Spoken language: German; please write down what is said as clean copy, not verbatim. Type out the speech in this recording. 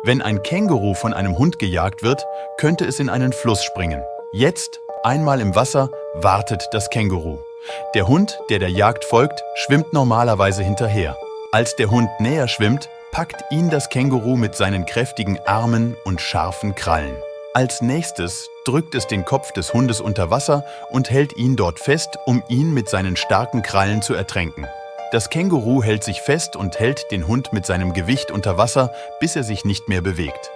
Wenn ein Känguru von einem Hund gejagt wird, könnte es in einen Fluss springen. Jetzt, einmal im Wasser, wartet das Känguru. Der Hund, der Jagd folgt, schwimmt normalerweise hinterher. Als der Hund näher schwimmt, packt ihn das Känguru mit seinen kräftigen Armen und scharfen Krallen. Als nächstes drückt es den Kopf des Hundes unter Wasser und hält ihn dort fest, um ihn mit seinen starken Krallen zu ertränken. Das Känguru hält sich fest und hält den Hund mit seinem Gewicht unter Wasser, bis er sich nicht mehr bewegt.